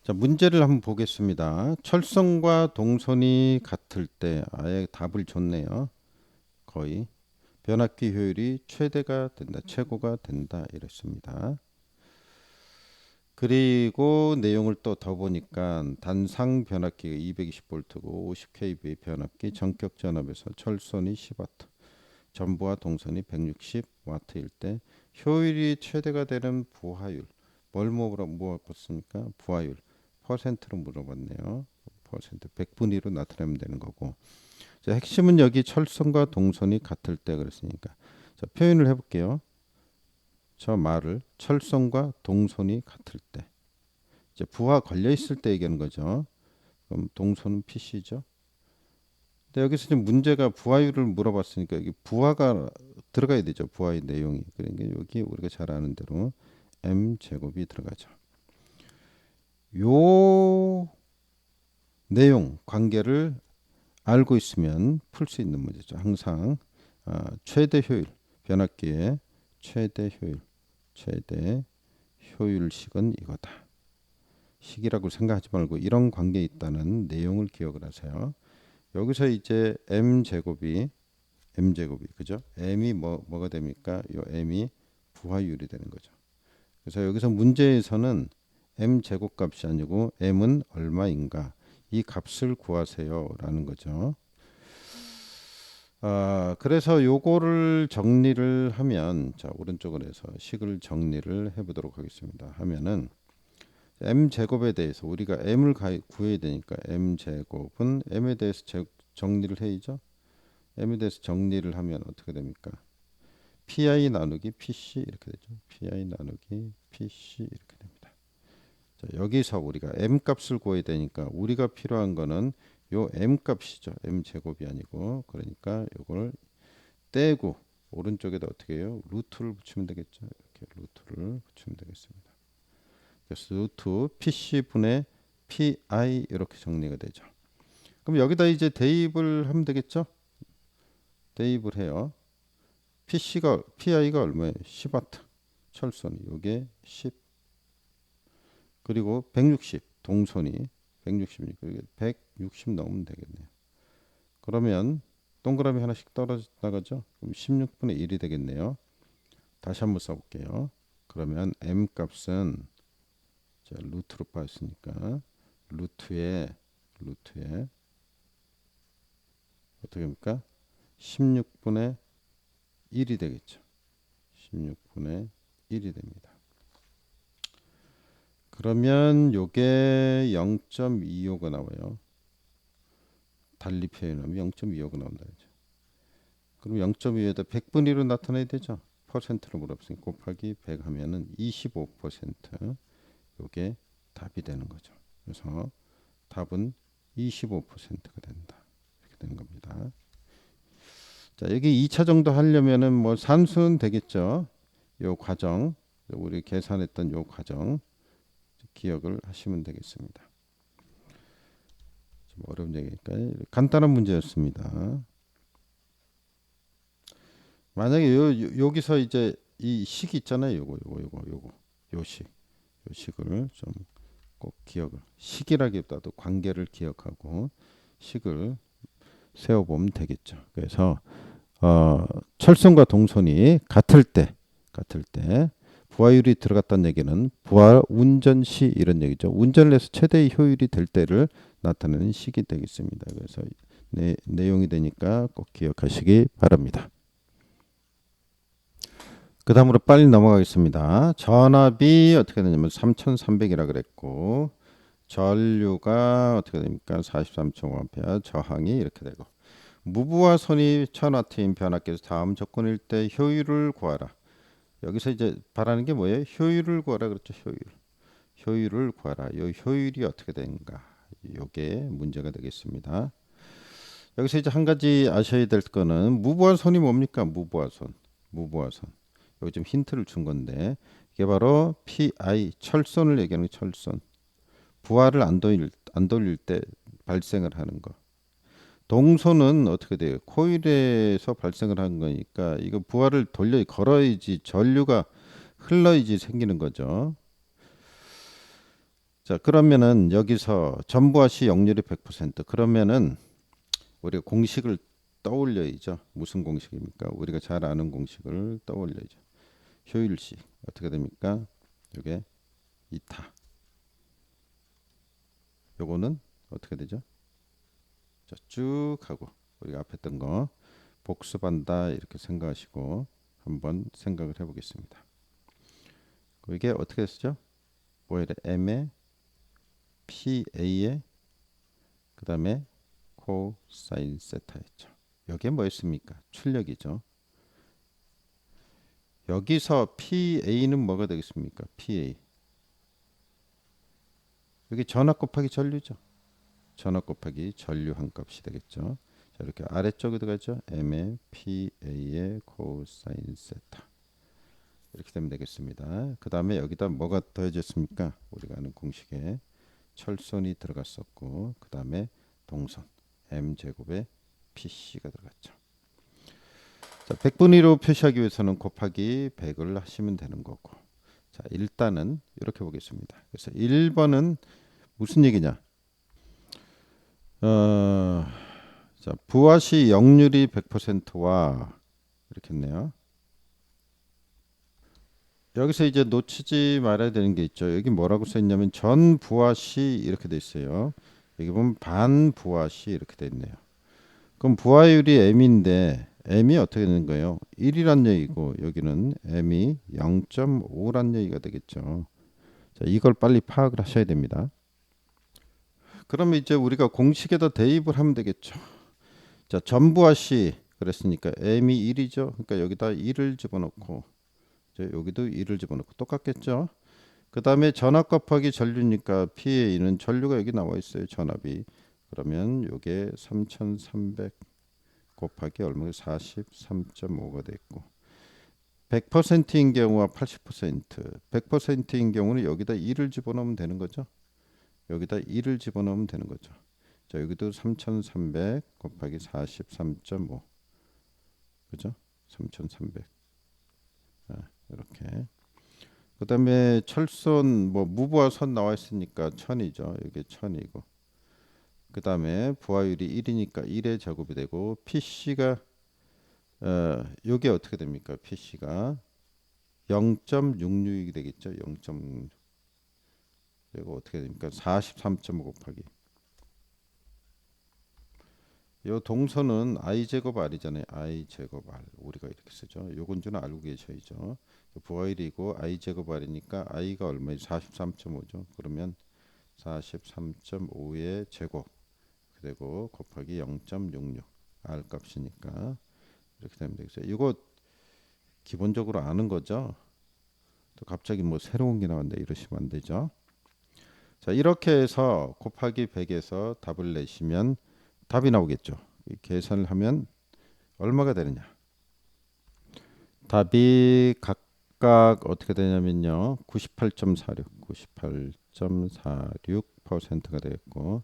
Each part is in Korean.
자, 문제를 한번 보겠습니다. 철선과 동선이 같을 때 아예 답을 줬네요. 거의 변압기 효율이 최대가 된다, 최고가 된다 이랬습니다. 그리고 내용을 또 더 보니까 단상 변압기가 220V고 50kV의 변압기 전격 전압에서 철선이 10W, 전부와 동선이 160W일 때 효율이 최대가 되는 부하율. 뭘 물어봤습니까? 부하율. 퍼센트로 물어봤네요. 퍼센트 100분위로 나타내면 되는 거고. 자, 핵심은 여기 철선과 동선이 같을 때 그랬으니까. 자, 표현을 해볼게요. 저 말을 철선과 동선이 같을 때. 이제 부하 걸려 있을 때 얘기하는 거죠. 그럼 동선은 PC죠. 근데 여기서 지금 문제가 부하율을 물어봤으니까 여기 부하가 들어가야 되죠. 부하의 내용이. 그러니까 여기 우리가 잘 아는 대로 m 제곱이 들어가죠. 요 내용 관계를 알고 있으면 풀 수 있는 문제죠. 항상 최대 효율 변압기의 최대 효율식은 이거다. 식이라고 생각하지 말고 이런 관계에 있다는 내용을 기억을 하세요. 여기서 이제 m 제곱이 그죠? m이 뭐가 됩니까? 요 m이 부하율이 되는 거죠. 그래서 여기서 문제에서는 m 제곱값이 아니고 m은 얼마인가 이 값을 구하세요라는 거죠. 그래서 요거를 정리를 하면 자 오른쪽으로 해서 식을 정리를 해보도록 하겠습니다. 하면은 m 제곱에 대해서 우리가 m을 구해야 되니까 m 제곱은 m에 대해서 정리를 해야죠. m에 대해서 정리를 하면 어떻게 됩니까? pi 나누기 pc 이렇게 되죠. pi 나누기 pc 이렇게 됩니다. 자, 여기서 우리가 m 값을 구해야 되니까 우리가 필요한 거는 요 m 값이죠. m 제곱이 아니고 그러니까 요걸 떼고 오른쪽에다 어떻게 해요? 루트를 붙이면 되겠죠. 이렇게 루트를 붙이면 되겠습니다. 그래서 루트 pc분의 pi 이렇게 정리가 되죠. 그럼 여기다 이제 대입을 하면 되겠죠. 대입을 해요. pi가 얼마예요? 10W 철선이 요게 10 그리고 160 동선이 160이니까 160 넣으면 되겠네요. 그러면 동그라미 하나씩 떨어져 나가죠. 그럼 16분의 1이 되겠네요. 다시 한번 써볼게요. 그러면 m 값은 자, 루트로 빠졌으니까 루트에 어떻게 합니까? 16분의 1이 되겠죠. 16분의 1이 됩니다. 그러면 요게 0.25가 나와요. 달리 표현하면 0.25가 나온다. 그럼 0.25에다 100분의 1로 나타내야 되죠. 퍼센트로 물어봤으니 곱하기 100 하면은 25% 요게 답이 되는 거죠. 그래서 답은 25%가 된다. 이렇게 되는 겁니다. 자, 여기 2차 정도 하려면은 뭐 산수는 되겠죠. 요 과정, 우리 계산했던 요 과정 기억을 하시면 되겠습니다. 좀 어려운 얘기니까 간단한 문제였습니다. 만약에 여기서 이제 이 식 있잖아요. 요 식을 좀 꼭 기억을 식이라기보다도 관계를 기억하고 식을 세워보면 되겠죠. 그래서 철선과 동선이 같을 때 부하율이 들어갔다는 얘기는 부하 운전 시 이런 얘기죠. 운전을 해서 최대의 효율이 될 때를 나타내는 식이 되겠습니다. 그래서 내용이 되니까 꼭 기억하시기 바랍니다. 그 다음으로 빨리 넘어가겠습니다. 전압이 어떻게 되냐면 3300이라 그랬고 전류가 어떻게 됩니까? 43.5A 저항이 이렇게 되고 무부하 선이 1000W인 변압기에서 다음 조건일 때 효율을 구하라. 여기서 이제 바라는 게 뭐예요? 효율을 구하라 그렇죠. 효율을 구하라. 이 효율이 어떻게 되는가? 이게 문제가 되겠습니다. 여기서 이제 한 가지 아셔야 될 거는 무부하 선이 뭡니까? 무부하선. 여기 좀 힌트를 준 건데 이게 바로 PI 철선을 얘기하는 철선. 부하를 안 돌릴 때 발생을 하는 거. 동선은 어떻게 돼요? 코일에서 발생을 하는 거니까 이거 부하를 걸어야지 전류가 흘러야지 생기는 거죠. 자, 그러면은 여기서 전부하시 역률이 100%. 그러면은 우리가 공식을 떠올려야죠. 무슨 공식입니까? 우리가 잘 아는 공식을 떠올려야죠. 효율식 어떻게 됩니까? 이게 이타. 요거는 어떻게 되죠? 자, 쭉 하고 우리가 앞에 했던 거 복습한다 이렇게 생각하시고 한번 생각을 해보겠습니다. 이게 어떻게 쓰죠? 뭐에 m의 PA의 그 다음에 코사인 세타였죠. 여기에 뭐였습니까? 출력이죠. 여기서 PA는 뭐가 되겠습니까? PA. 여기 전압 곱하기 전류죠. 전압 곱하기 전류 한 값이 되겠죠. 자, 이렇게 아래쪽에 들어가죠. m의 PA의 코사인 세타. 이렇게 되면 되겠습니다. 그 다음에 여기다 뭐가 더해졌습니까? 우리가 아는 공식에 철선이 들어갔었고 그 다음에 동선 m제곱에 PC가 들어갔죠. 자, 100분의 1로 표시하기 위해서는 곱하기 100을 하시면 되는 거고. 자, 일단은 이렇게 보겠습니다. 그래서 1번은 무슨 얘기냐? 자, 부하시 역률이 100%와 이렇게 했네요. 여기서 이제 놓치지 말아야 되는 게 있죠. 여기 뭐라고 써 있냐면 전 부하시 이렇게 돼 있어요. 여기 보면 반 부하시 이렇게 돼 있네요. 그럼 부하율이 m인데 m이 어떻게 되는 거예요? 1이란 얘기고 여기는 m이 0.5란 얘기가 되겠죠. 자, 이걸 빨리 파악을 하셔야 됩니다. 그러면 이제 우리가 공식에다 대입을 하면 되겠죠. 자, 전부하시 그랬으니까 m이 1이죠. 그러니까 여기다 1을 집어넣고 이제 여기도 1을 집어넣고 똑같겠죠. 그 다음에 전압 곱하기 전류니까 PA는 전류가 여기 나와 있어요. 전압이. 그러면 요게 3300 곱하기 얼마? 43.5가 됐고 100%인 경우와 80% 100%인 경우는 여기다 1을 집어넣으면 되는 거죠. 여기다 1을 집어넣으면 되는 거죠. 자, 여기도 3300 곱하기 43.5 그죠? 3300 이렇게 그 다음에 철선 뭐 무부하 선 나와 있으니까 1000이죠. 이게 1000이고 그 다음에 부하율이 1이니까 1의 제곱이 되고 PC가 요게 어떻게 됩니까? PC가 0.66이 되겠죠. 0.6 이거 어떻게 됩니까? 43.5 곱하기 요 동선은 I 제곱 R이잖아요. I 제곱 R 우리가 이렇게 쓰죠. 요건 좀 알고 계셔야죠. 부하율이고 I 제곱 R이니까 I가 얼마예요? 43.5죠. 그러면 43.5의 제곱 그리고 곱하기 0.66 R 값이니까 이렇게 되면 되겠어요. 이거 기본적으로 아는 거죠. 또 갑자기 뭐 새로운 게 나왔는데 이러시면 안 되죠. 자, 이렇게 해서 곱하기 100에서 답을 내시면 답이 나오겠죠. 계산을 하면 얼마가 되느냐? 답이 각각 어떻게 되냐면요. 98.46가 되겠고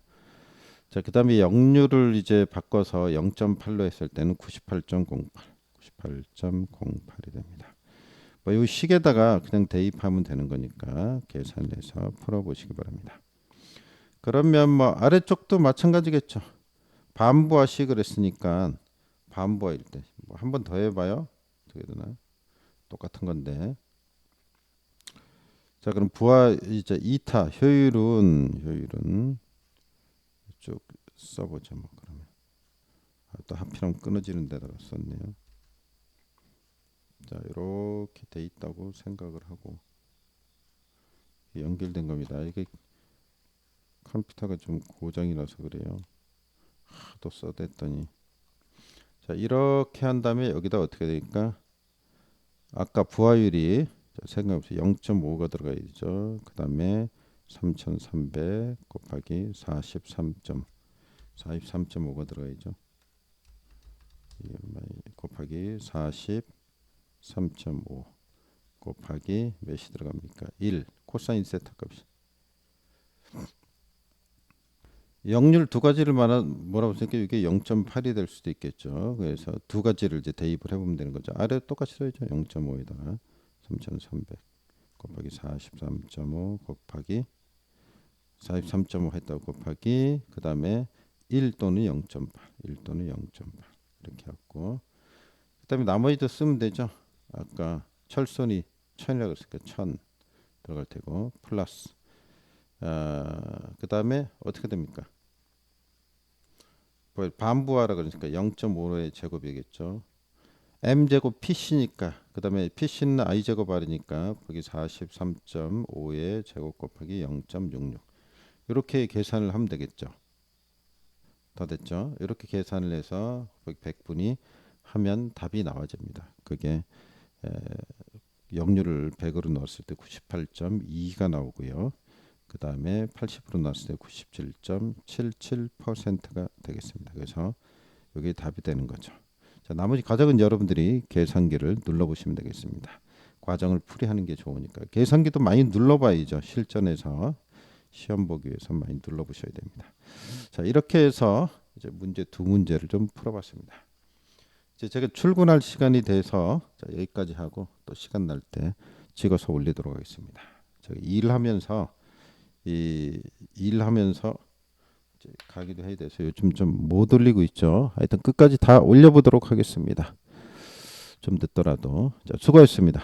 자, 그다음에 역률을 이제 바꿔서 0.8로 했을 때는 98.08이 됩니다. 뭐 이 식에다가 그냥 대입하면 되는 거니까 계산해서 풀어보시기 바랍니다. 그러면 뭐 아래쪽도 마찬가지겠죠. 반부하 식을 했으니까 반부하일 때 뭐 한 번 더 해봐요. 어떻게 되나? 똑같은 건데. 자, 그럼 부하 이제 이타 효율은 쭉 써보죠. 뭐 그러면 또 하필이면 끊어지는 데다가 썼네요. 자, 이렇게 돼 있다고 생각을 하고 연결된 겁니다. 이게 컴퓨터가 좀 고장이라서 그래요. 하도 써댔더니 자, 이렇게 한 다음에 여기다 어떻게 되니까 아까 부하율이 생각없이 0.5가 들어가야죠. 그 다음에 3300 곱하기 43.5가 들어가야죠. 곱하기 43.5 곱하기 몇이 들어갑니까? 1 코사인 세타 값이 역률 두 가지를 뭐라고 생각해요? 이게 0.8이 될 수도 있겠죠. 그래서 두 가지를 이제 대입을 해보면 되는 거죠. 아래 똑같이 써야죠. 0.5에다가 3,300 곱하기 43.5 곱하기 43.5 했다고 곱하기 그 다음에 1 또는 0.8 1 또는 0.8 이렇게 했고 그 다음에 나머지도 쓰면 되죠. 아까 철선이 1000이라고 했으니까 1000 들어갈 테고 플러스 그 다음에 어떻게 됩니까? 반부하라 그러니까 0.5의 제곱이겠죠. m제곱 pc니까 그 다음에 pc는 i제곱 r이니까 거기 43.5의 제곱 곱하기 0.66 이렇게 계산을 하면 되겠죠. 더 됐죠. 이렇게 계산을 해서 100분위 하면 답이 나와집니다. 그게 역률을 100으로 넣었을 때 98.2가 나오고요. 그 다음에 80으로 넣었을 때 97.77%가 되겠습니다. 그래서 이게 답이 되는 거죠. 자, 나머지 과정은 여러분들이 계산기를 눌러보시면 되겠습니다. 과정을 풀이하는 게 좋으니까 계산기도 많이 눌러봐야죠. 실전에서 시험 보기 위해서 많이 눌러보셔야 됩니다. 자, 이렇게 해서 이제 문제 두 문제를 좀 풀어봤습니다. 이제 제가 출근할 시간이 돼서 자, 여기까지 하고 또 시간 날 때 찍어서 올리도록 하겠습니다. 제가 일하면서 이제 가기도 해야 돼서 요즘 좀 못 올리고 있죠. 하여튼 끝까지 다 올려보도록 하겠습니다. 좀 늦더라도 자, 수고했습니다.